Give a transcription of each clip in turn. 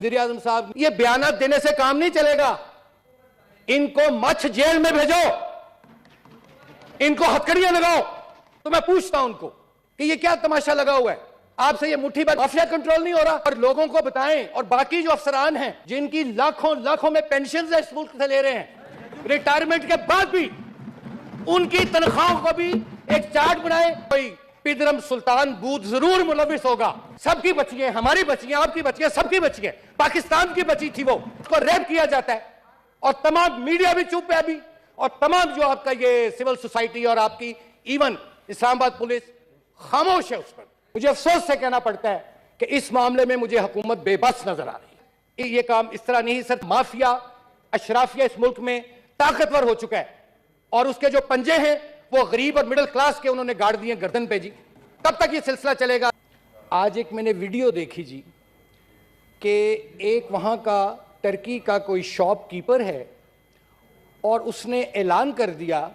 وزیر اعظم صاحب یہ بیانات دینے سے کام نہیں چلے گا. ان کو مچھ جیل میں بھیجو, ان کو ہتکڑیاں لگاؤ. تو میں پوچھتا ہوں ان کو کہ یہ کیا تماشا لگا ہوا ہے؟ آپ سے یہ مٹھی بھر مافیا کنٹرول نہیں ہو رہا؟ اور لوگوں کو بتائیں, اور باقی جو افسران ہیں جن کی لاکھوں میں پینشنز اس ملک سے لے رہے ہیں, ریٹائرمنٹ کے بعد بھی ان کی تنخواہوں کو بھی ایک چارٹ بنائیں. کوئی پیدرم سلطان بوت ضرور ملوث ہوگا. سب کی بچیاں, ہماری بچیاں, آپ کی بچیاں, سب کی بچیاں, پاکستان کی بچی تھی, وہ اس کو ریپ کیا جاتا ہے, اور تمام میڈیا بھی چپ ہے ابھی, اور تمام جو آپ کا یہ سول سوسائٹی اور آپ کی ایون اسلام آباد پولیس خاموش ہے اس پر. مجھے افسوس سے کہنا پڑتا ہے کہ اس معاملے میں مجھے حکومت بے بس نظر آ رہی ہے. یہ کام اس طرح نہیں سر. مافیا اشرافیہ اس ملک میں طاقتور ہو چکا ہے, اور اس کے جو پنجے ہیں وہ غریب اور مڈل کلاس کے انہوں نے گاڑ دیے گردن پہ. جی کب تک یہ سلسلہ چلے گا؟ آج ایک میں نے ویڈیو دیکھی جی کہ ایک وہاں کا ٹرکی کا کوئی شاپ کیپر ہے, اور اس نے اعلان کر دیا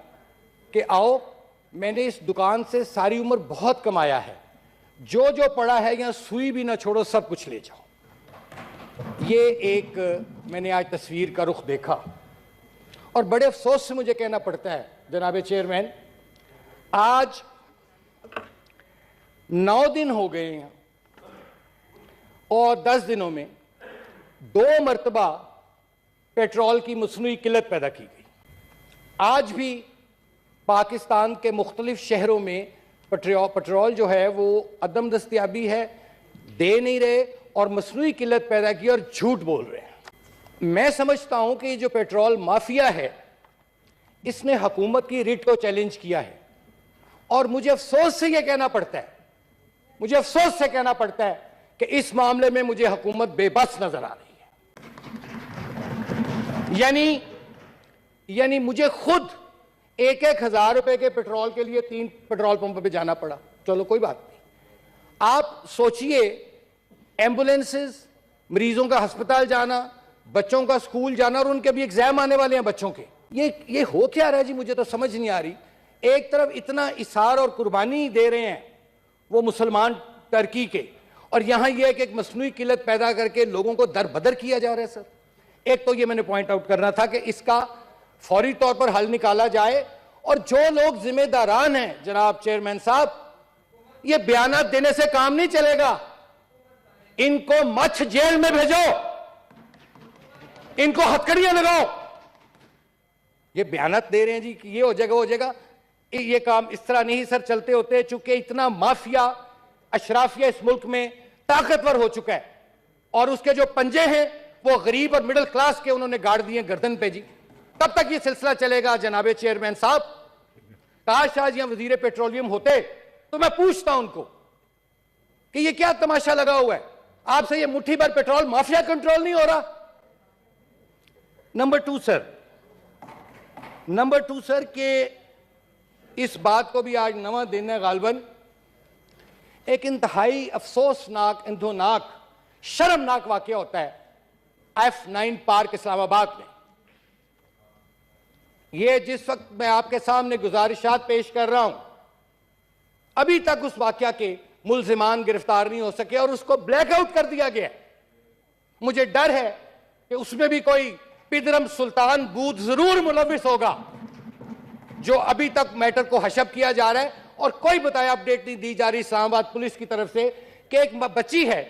کہ آؤ, میں نے اس دکان سے ساری عمر بہت کمایا ہے, جو پڑا ہے یہاں سوئی بھی نہ چھوڑو, سب کچھ لے جاؤ. یہ ایک میں نے آج تصویر کا رخ دیکھا, اور بڑے افسوس سے مجھے کہنا پڑتا ہے جناب چیئرمین, آج 9 دن ہو گئے ہیں, اور 10 دنوں میں 2 مرتبہ پیٹرول کی مصنوعی قلت پیدا کی گئی. آج بھی پاکستان کے مختلف شہروں میں پیٹرول جو ہے وہ عدم دستیابی ہے, دے نہیں رہے, اور مصنوعی قلت پیدا کی اور جھوٹ بول رہے ہیں. میں سمجھتا ہوں کہ یہ جو پیٹرول مافیا ہے اس نے حکومت کی ریٹ کو چیلنج کیا ہے, اور مجھے افسوس سے یہ کہنا پڑتا ہے کہ اس معاملے میں مجھے حکومت بے بس نظر آ رہی ہے. یعنی مجھے خود 1,000 روپے کے پیٹرول کے لیے 3 پیٹرول پمپ پہ جانا پڑا. چلو کوئی بات نہیں. آپ سوچئے ایمبولینسز, مریضوں کا ہسپتال جانا, بچوں کا اسکول جانا, اور ان کے بھی ایگزام آنے والے ہیں بچوں کے. یہ ہو کیا رہا ہے جی؟ مجھے تو سمجھ نہیں آ رہی. ایک طرف اتنا اثار اور قربانی دے رہے ہیں وہ مسلمان ترکی کے, اور یہاں یہ کہ ایک مصنوعی قلت پیدا کر کے لوگوں کو در بدر کیا جا رہا ہے. سر ایک تو یہ میں نے پوائنٹ آؤٹ کرنا تھا کہ اس کا فوری طور پر حل نکالا جائے, اور جو لوگ ذمہ داران ہیں جناب چیئرمین صاحب, یہ بیانات دینے سے کام نہیں چلے گا. ان کو مچھ جیل میں بھیجو, ان کو ہتکڑیاں لگاؤ. یہ بیانات دے رہے ہیں جی کہ یہ ہو جائے گا, ہو جائے گا. یہ کام اس طرح نہیں سر چلتے ہوتے, چونکہ اتنا مافیا اشرافیہ اس ملک میں طاقتور ہو چکا ہے, اور اس کے جو پنجے ہیں وہ غریب اور مڈل کلاس کے انہوں نے گاڑ دیے گردن پہ. جی کب تک یہ سلسلہ چلے گا جناب چیئرمین صاحب؟ کاش آج یہاں وزیر پیٹرولیم ہوتے. تو میں پوچھتا ہوں ان کو کہ یہ کیا تماشا لگا ہوا ہے؟ آپ سے یہ مٹھی بھر پیٹرول مافیا کنٹرول نہیں ہو رہا؟ نمبر 2 سر کہ اس بات کو بھی آج نواں دن ہے غالباً, ایک انتہائی افسوسناک, اندھوناک, شرمناک واقعہ ہوتا ہے F9 پارک اسلام آباد میں. یہ جس وقت میں آپ کے سامنے گزارشات پیش کر رہا ہوں, ابھی تک اس واقعہ کے ملزمان گرفتار نہیں ہو سکے, اور اس کو بلیک آؤٹ کر دیا گیا. مجھے ڈر ہے کہ اس میں بھی کوئی پیدرم سلطان بوت ضرور ملوث ہوگا, جو ابھی تک میٹر کو حشب کیا جا رہا ہے, اور کوئی بتایا اپڈیٹ نہیں دی جا رہی اسلام آباد پولیس کی طرف سے کہ ایک بچی ہے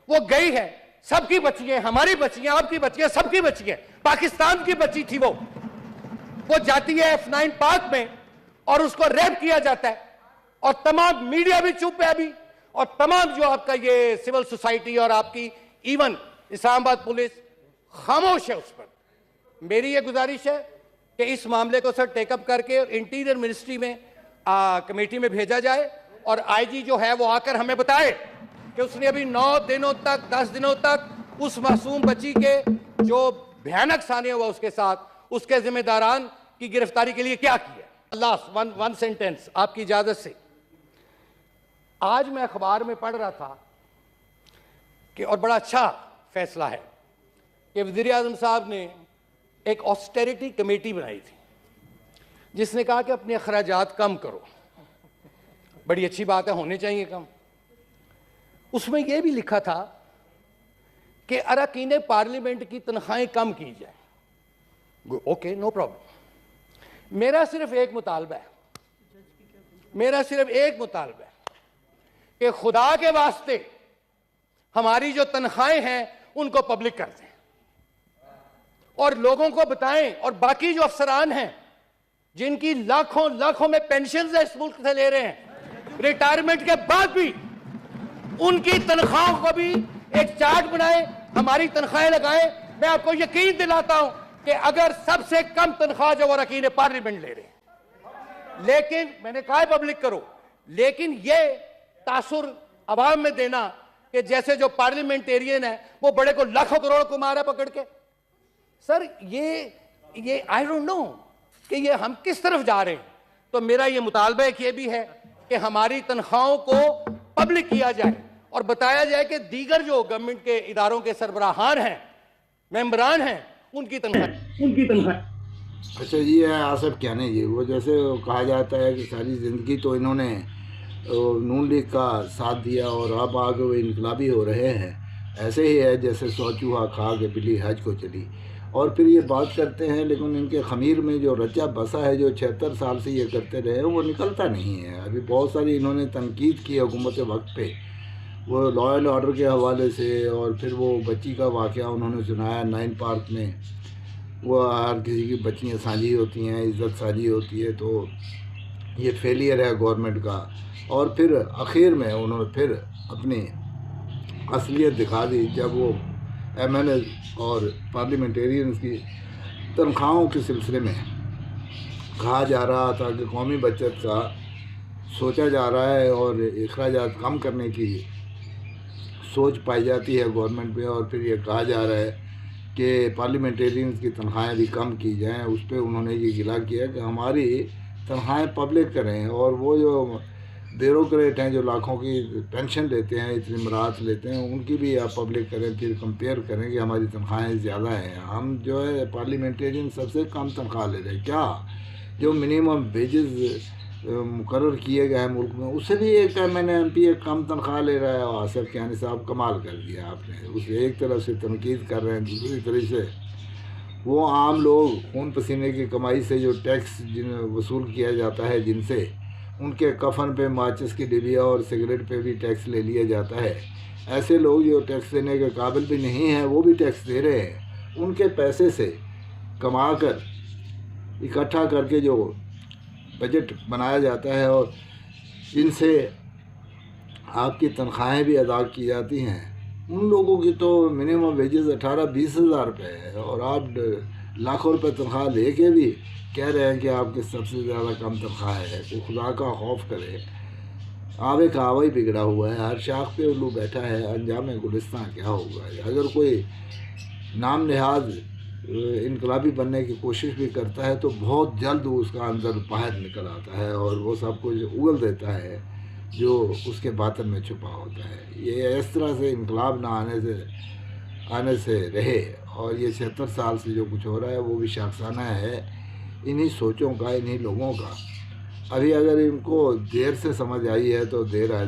وہ گئی ہے. سب کی بچیاں, ہماری بچیاں, آپ کی بچیاں, سب کی بچیاں, پاکستان کی بچی تھی, وہ جاتی ہے F9 پارک میں اور اس کو ریپ کیا جاتا ہے, اور تمام میڈیا بھی چپ ہے ابھی, اور تمام جو آپ کا یہ سول سوسائٹی اور آپ کی ایون اسلام آباد پولیس خاموش ہے اس پر. میری یہ گزارش ہے کہ اس معاملے کو سر ٹیک اپ کر کے انٹیریئر منسٹری میں کمیٹی میں بھیجا جائے, اور آئی جی جو ہے وہ آ کر ہمیں بتائے کہ اس نے ابھی 9 دنوں تک 10 دنوں تک اس معصوم بچی کے جو بھیانک سانحہ ہوا اس کے ساتھ, اس کے ذمہ داران کی گرفتاری کے لیے کیا کیا. اللہ ون سینٹنس آپ کی اجازت سے. آج میں اخبار میں پڑھ رہا تھا کہ, اور بڑا اچھا فیصلہ ہے کہ وزیر اعظم صاحب نے ایک آسٹیریٹی کمیٹی بنائی تھی, جس نے کہا کہ اپنے اخراجات کم کرو. بڑی اچھی بات ہے, ہونے چاہیے کم. اس میں یہ بھی لکھا تھا کہ اراکین پارلیمنٹ کی تنخواہیں کم کی جائیں، اوکے نو پرابلم. میرا صرف ایک مطالبہ ہے کہ خدا کے واسطے ہماری جو تنخواہیں ہیں ان کو پبلک کر دیں اور لوگوں کو بتائیں. اور باقی جو افسران ہیں جن کی لاکھوں میں پینشنز اس ملک سے لے رہے ہیں ریٹائرمنٹ کے بعد بھی، ان کی تنخواہوں کو بھی ایک چارٹ بنائیں، ہماری تنخواہیں لگائیں. میں آپ کو یقین دلاتا ہوں کہ اگر سب سے کم تنخواہ جو وہ اراکین پارلیمنٹ لے رہے ہیں، لیکن میں نے کہا پبلک کرو، لیکن یہ تاثر عوام میں دینا کہ جیسے جو پارلیمنٹیرین ہے وہ بڑے کو لاکھوں کروڑ کو مارا پکڑ کے، سر یہ آئی ڈونٹ نو کہ یہ ہم کس طرف جا رہے ہیں. تو میرا یہ مطالبہ ایک یہ بھی ہے کہ ہماری تنخواہوں کو پبلک کیا جائے اور بتایا جائے کہ دیگر جو گورنمنٹ کے اداروں کے سربراہان ہیں، ممبران ہیں، ان کی تنخواہ. اچھا یہ ہے آصف کیانی جی، وہ جیسے کہا جاتا ہے کہ ساری زندگی تو انہوں نے نون لیگ کا ساتھ دیا اور اب آگے وہ انقلابی ہو رہے ہیں. ایسے ہی ہے جیسے سو چوہا کھا کے بلی حج کو چلی. اور پھر یہ بات کرتے ہیں لیکن ان کے خمیر میں جو رچا بسا ہے جو 76 سال سے یہ کرتے رہے وہ نکلتا نہیں ہے. ابھی بہت ساری انہوں نے تنقید کی حکومت وقت پہ، وہ لا اینڈ آرڈر کے حوالے سے، اور پھر وہ بچی کا واقعہ انہوں نے سنایا 9 پارک میں، وہ ہر کسی کی بچیاں سانجھی ہوتی ہیں، عزت سانجھی ہوتی ہے، تو یہ فیلئر ہے گورنمنٹ کا. اور پھر اخیر میں انہوں نے پھر اپنی اصلیت دکھا دی جب وہ ایم این اے اور پارلیمنٹیرینز کی تنخواہوں کے سلسلے میں کہا جا رہا تھا کہ قومی بچت کا سوچا جا رہا ہے اور اخراجات کم کرنے کی سوچ پائی جاتی ہے گورنمنٹ میں، اور پھر یہ کہا جا رہا ہے کہ پارلیمنٹیرینز کی تنخواہیں بھی کم کی جائیں. اس پہ انہوں نے یہ گلا کیا کہ ہماری تنخواہیں پبلک کریں، اور وہ جو بیوروکریٹ ہیں جو لاکھوں کی پینشن لیتے ہیں، اتنی مراحت لیتے ہیں، ان کی بھی آپ پبلک کریں، پھر کمپیئر کریں کہ ہماری تنخواہیں زیادہ ہیں. ہم جو ہے پارلیمنٹیرین سب سے کم تنخواہ لے رہے ہیں. کیا جو منیمم ویجز مقرر کیے گئے ہیں ملک میں، اس سے بھی ایک ایم پی ایک کم تنخواہ لے رہا ہے. اور آصف کیانی صاحب کمال کر دیا آپ نے، اسے ایک طرف سے تنقید کر رہے ہیں، دوسری طرف سے وہ عام لوگ خون پسینے کی کمائی سے جو ٹیکس وصول کیا جاتا ہے، جن سے ان کے کفن پہ ماچس کی ڈبیا اور سگریٹ پہ بھی ٹیکس لے لیا جاتا ہے. ایسے لوگ جو ٹیکس دینے کے قابل بھی نہیں ہیں وہ بھی ٹیکس دے رہے ہیں. ان کے پیسے سے کما کر اکٹھا کر کے جو بجٹ بنایا جاتا ہے اور جن سے آپ کی تنخواہیں بھی ادا کی جاتی ہیں، ان لوگوں کی تو منیمم ویجز 18-20 ہزار روپے ہے، اور آپ لاکھوں روپے تنخواہ لے کے بھی کہہ رہے ہیں کہ آپ کے سب سے زیادہ کم تنخواہ ہے. تو خدا کا خوف کرے. آوے کا آوا ہی بگڑا ہوا ہے، ہر شاخ پہ الو بیٹھا ہے، انجام گلستان کیا ہوگا. اگر کوئی نام نہاد انقلابی بننے کی کوشش بھی کرتا ہے تو بہت جلد اس کا اندر باہر نکل آتا ہے اور وہ سب کچھ اگل دیتا ہے جو اس کے باطن میں چھپا ہوتا ہے. یہ اس طرح سے انقلاب نہ آنے سے رہے. اور یہ 76 سال سے جو کچھ ہو رہا ہے وہ بھی شاخسانہ ہے انہی سوچوں کا، انہی لوگوں کا. ابھی اگر ان کو دیر سے سمجھ آئی ہے تو دیر آئے.